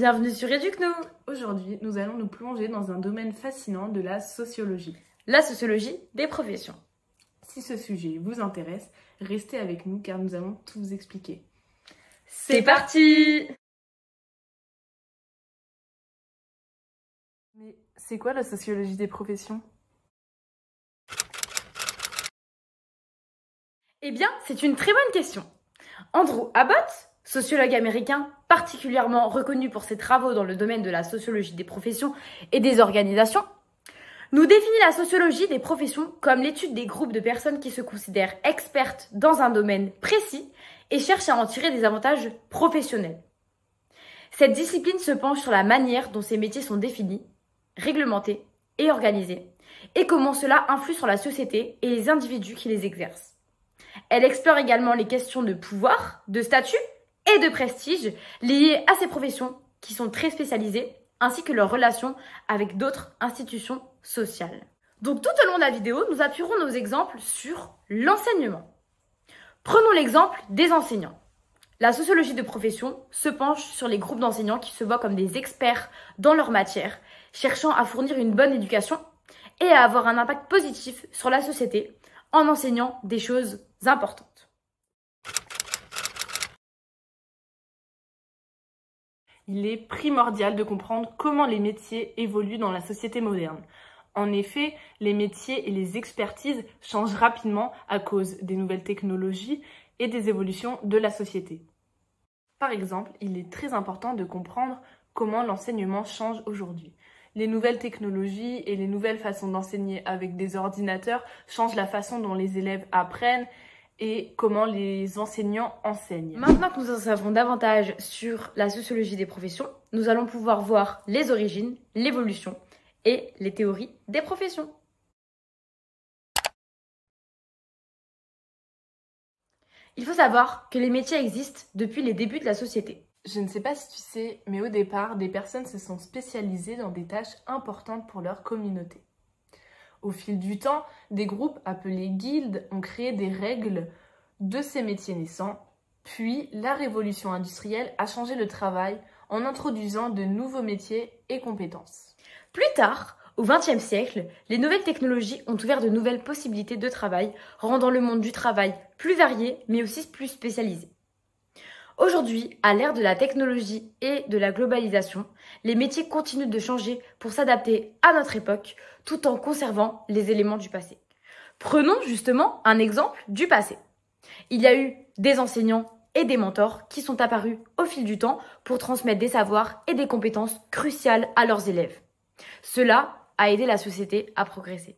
Bienvenue sur EducNow. Aujourd'hui, nous allons nous plonger dans un domaine fascinant de la sociologie. La sociologie des professions. Si ce sujet vous intéresse, restez avec nous car nous allons tout vous expliquer. C'est parti! Mais c'est quoi la sociologie des professions? Eh bien, c'est une très bonne question. Andrew Abbott, sociologue américain particulièrement reconnu pour ses travaux dans le domaine de la sociologie des professions et des organisations, nous définit la sociologie des professions comme l'étude des groupes de personnes qui se considèrent expertes dans un domaine précis et cherchent à en tirer des avantages professionnels. Cette discipline se penche sur la manière dont ces métiers sont définis, réglementés et organisés, et comment cela influe sur la société et les individus qui les exercent. Elle explore également les questions de pouvoir, de statut et de prestige liées à ces professions qui sont très spécialisées, ainsi que leurs relations avec d'autres institutions sociales. Donc tout au long de la vidéo, nous appuierons nos exemples sur l'enseignement. Prenons l'exemple des enseignants. La sociologie de profession se penche sur les groupes d'enseignants qui se voient comme des experts dans leur matière, cherchant à fournir une bonne éducation et à avoir un impact positif sur la société en enseignant des choses importantes. Il est primordial de comprendre comment les métiers évoluent dans la société moderne. En effet, les métiers et les expertises changent rapidement à cause des nouvelles technologies et des évolutions de la société. Par exemple, il est très important de comprendre comment l'enseignement change aujourd'hui. Les nouvelles technologies et les nouvelles façons d'enseigner avec des ordinateurs changent la façon dont les élèves apprennent et comment les enseignants enseignent. Maintenant que nous en savons davantage sur la sociologie des professions, nous allons pouvoir voir les origines, l'évolution et les théories des professions. Il faut savoir que les métiers existent depuis les débuts de la société. Je ne sais pas si tu sais, mais au départ, des personnes se sont spécialisées dans des tâches importantes pour leur communauté. Au fil du temps, des groupes appelés guildes ont créé des règles de ces métiers naissants, puis la révolution industrielle a changé le travail en introduisant de nouveaux métiers et compétences. Plus tard, au XXe siècle, les nouvelles technologies ont ouvert de nouvelles possibilités de travail, rendant le monde du travail plus varié, mais aussi plus spécialisé. Aujourd'hui, à l'ère de la technologie et de la globalisation, les métiers continuent de changer pour s'adapter à notre époque, tout en conservant les éléments du passé. Prenons justement un exemple du passé. Il y a eu des enseignants et des mentors qui sont apparus au fil du temps pour transmettre des savoirs et des compétences cruciales à leurs élèves. Cela a aidé la société à progresser.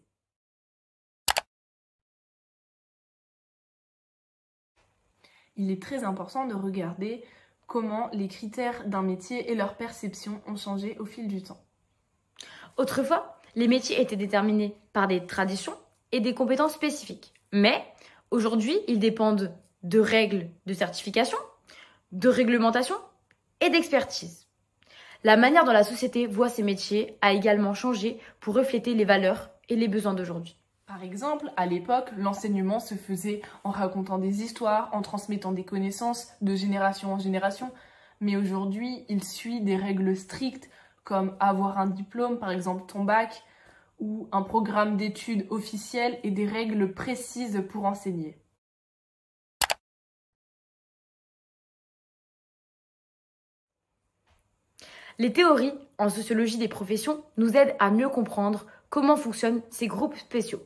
Il est très important de regarder comment les critères d'un métier et leur perception ont changé au fil du temps. Autrefois, les métiers étaient déterminés par des traditions et des compétences spécifiques. Mais aujourd'hui, ils dépendent de règles de certification, de réglementation et d'expertise. La manière dont la société voit ces métiers a également changé pour refléter les valeurs et les besoins d'aujourd'hui. Par exemple, à l'époque, l'enseignement se faisait en racontant des histoires, en transmettant des connaissances de génération en génération. Mais aujourd'hui, il suit des règles strictes comme avoir un diplôme, par exemple ton bac, ou un programme d'études officiel et des règles précises pour enseigner. Les théories en sociologie des professions nous aident à mieux comprendre comment fonctionnent ces groupes spéciaux.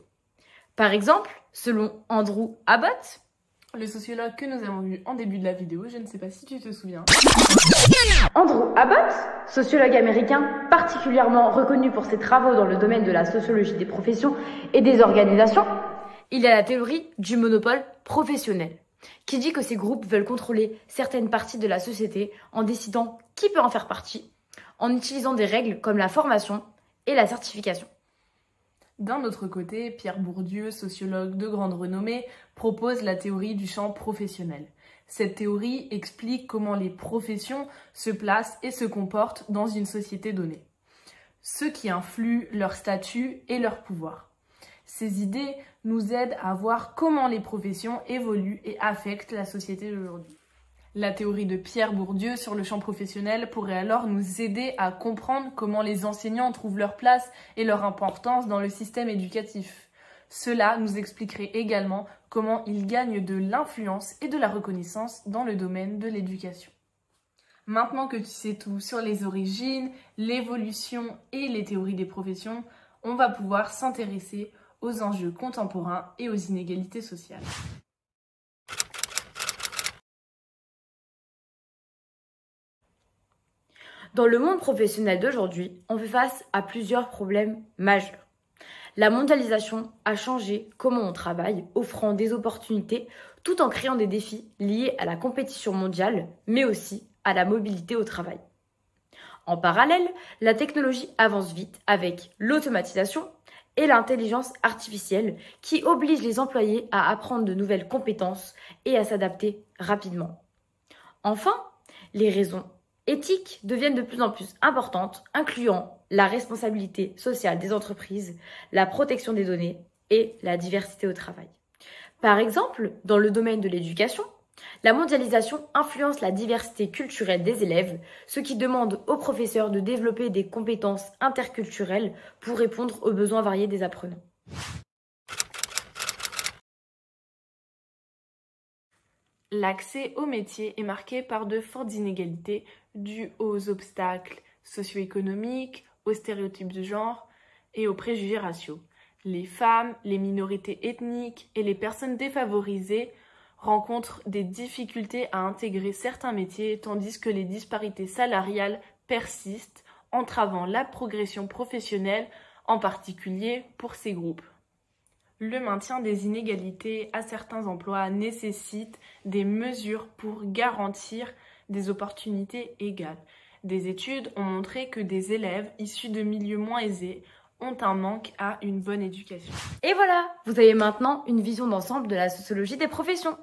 Par exemple, selon Andrew Abbott, le sociologue que nous avons vu en début de la vidéo, je ne sais pas si tu te souviens. Andrew Abbott, sociologue américain particulièrement reconnu pour ses travaux dans le domaine de la sociologie des professions et des organisations, il a la théorie du monopole professionnel, qui dit que ces groupes veulent contrôler certaines parties de la société en décidant qui peut en faire partie, en utilisant des règles comme la formation et la certification. D'un autre côté, Pierre Bourdieu, sociologue de grande renommée, propose la théorie du champ professionnel. Cette théorie explique comment les professions se placent et se comportent dans une société donnée, ce qui influe leur statut et leur pouvoir. Ces idées nous aident à voir comment les professions évoluent et affectent la société d'aujourd'hui. La théorie de Pierre Bourdieu sur le champ professionnel pourrait alors nous aider à comprendre comment les enseignants trouvent leur place et leur importance dans le système éducatif. Cela nous expliquerait également comment ils gagnent de l'influence et de la reconnaissance dans le domaine de l'éducation. Maintenant que tu sais tout sur les origines, l'évolution et les théories des professions, on va pouvoir s'intéresser aux enjeux contemporains et aux inégalités sociales. Dans le monde professionnel d'aujourd'hui, on fait face à plusieurs problèmes majeurs. La mondialisation a changé comment on travaille, offrant des opportunités tout en créant des défis liés à la compétition mondiale, mais aussi à la mobilité au travail. En parallèle, la technologie avance vite avec l'automatisation et l'intelligence artificielle qui obligent les employés à apprendre de nouvelles compétences et à s'adapter rapidement. Enfin, les raisons éthiques deviennent de plus en plus importantes, incluant la responsabilité sociale des entreprises, la protection des données et la diversité au travail. Par exemple, dans le domaine de l'éducation, la mondialisation influence la diversité culturelle des élèves, ce qui demande aux professeurs de développer des compétences interculturelles pour répondre aux besoins variés des apprenants. L'accès au métier est marqué par de fortes inégalités dues aux obstacles socio-économiques, aux stéréotypes de genre et aux préjugés raciaux. Les femmes, les minorités ethniques et les personnes défavorisées rencontrent des difficultés à intégrer certains métiers, tandis que les disparités salariales persistent, entravant la progression professionnelle, en particulier pour ces groupes. Le maintien des inégalités à certains emplois nécessite des mesures pour garantir des opportunités égales. Des études ont montré que des élèves issus de milieux moins aisés ont un manque à une bonne éducation. Et voilà, vous avez maintenant une vision d'ensemble de la sociologie des professions.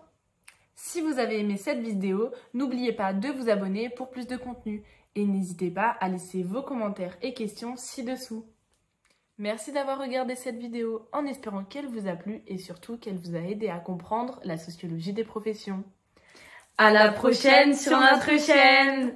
Si vous avez aimé cette vidéo, n'oubliez pas de vous abonner pour plus de contenu et n'hésitez pas à laisser vos commentaires et questions ci-dessous. Merci d'avoir regardé cette vidéo en espérant qu'elle vous a plu et surtout qu'elle vous a aidé à comprendre la sociologie des professions. À la prochaine sur notre chaîne!